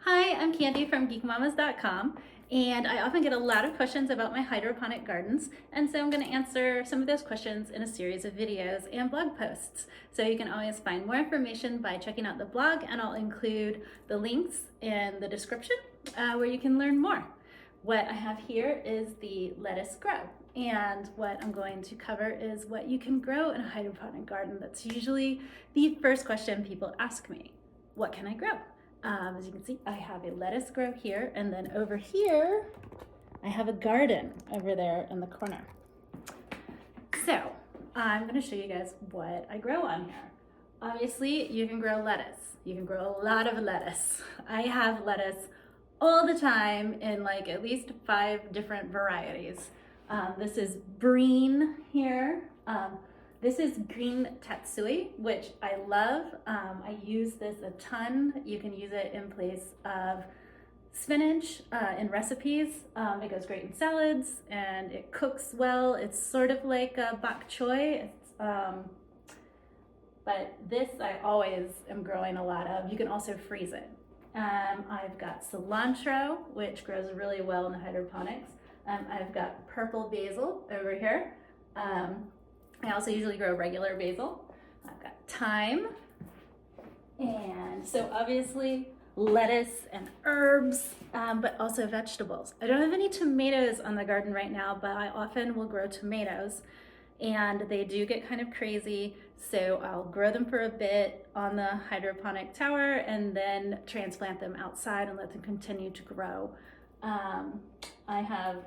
Hi, I'm Candy from geekmamas.com, and I often get a lot of questions about my hydroponic gardens, and so I'm going to answer some of those questions in a series of videos and blog posts. So you can always find more information by checking out the blog, and I'll include the links in the description where you can learn more. What I have here is the Lettuce Grow, and what I'm going to cover is what you can grow in a hydroponic garden. That's usually the first question people ask me. What can I grow? As you can see, I have a lettuce grow here, and then over here, I have a garden over there in the corner. So I'm gonna show you guys what I grow on here. Obviously, you can grow lettuce. You can grow a lot of lettuce. I have lettuce all the time in like at least 5 different varieties. This is brine here. This is green tatsui, which I love. I use this a ton. You can use it in place of spinach in recipes. It goes great in salads and it cooks well. It's sort of like a bok choy. But this I always am growing a lot of. You can also freeze it. I've got cilantro, which grows really well in the hydroponics. I've got purple basil over here. I also usually grow regular basil. I've got thyme, and so obviously lettuce and herbs, but also vegetables. I don't have any tomatoes on the garden right now, but I often will grow tomatoes, and they do get kind of crazy, so I'll grow them for a bit on the hydroponic tower and then transplant them outside and let them continue to grow. I have,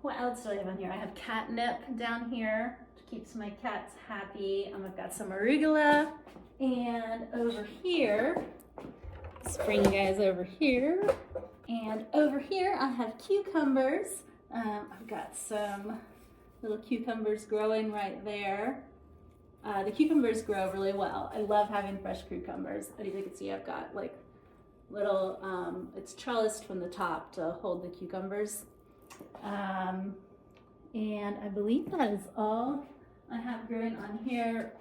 what else do I have on here? I have catnip down here. Keeps my cats happy. I've got some arugula, and over here, let's bring you guys over here, and over here I have cucumbers. I've got some little cucumbers growing right there. The cucumbers grow really well. I love having fresh cucumbers. As you can see, I've got like little, it's trellised from the top to hold the cucumbers. And I believe that is all I have growing on here.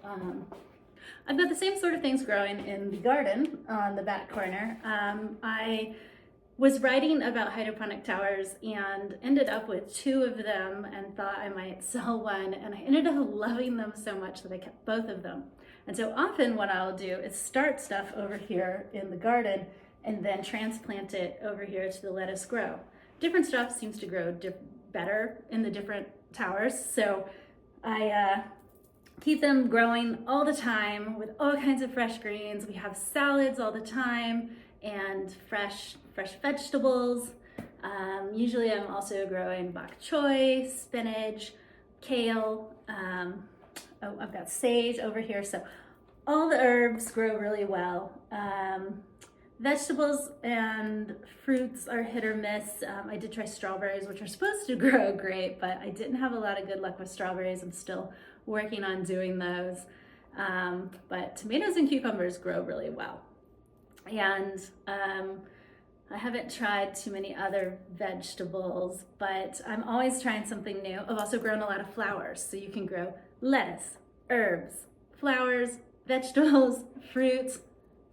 I've got the same sort of things growing in the garden on the back corner. I was writing about hydroponic towers and ended up with 2 of them and thought I might sell one, and I ended up loving them so much that I kept both of them. And so often what I'll do is start stuff over here in the garden and then transplant it over here to the Lettuce Grow. Different stuff seems to grow better in the different towers, so I keep them growing all the time with all kinds of fresh greens. We have salads all the time and fresh vegetables. Usually I'm also growing bok choy, spinach, kale. I've got sage over here. So all the herbs grow really well. Vegetables and fruits are hit or miss. I did try strawberries, which are supposed to grow great, but I didn't have a lot of good luck with strawberries. I'm still working on doing those. But tomatoes and cucumbers grow really well. And I haven't tried too many other vegetables, but I'm always trying something new. I've also grown a lot of flowers, so you can grow lettuce, herbs, flowers, vegetables, fruits.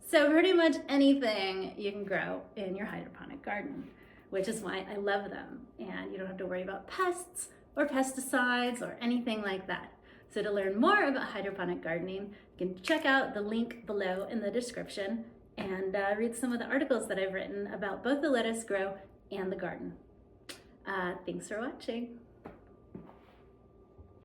So pretty much anything you can grow in your hydroponic garden, which is why I love them. And you don't have to worry about pests or pesticides or anything like that. So to learn more about hydroponic gardening, you can check out the link below in the description and read some of the articles that I've written about both the Lettuce Grow and the garden. Thanks for watching.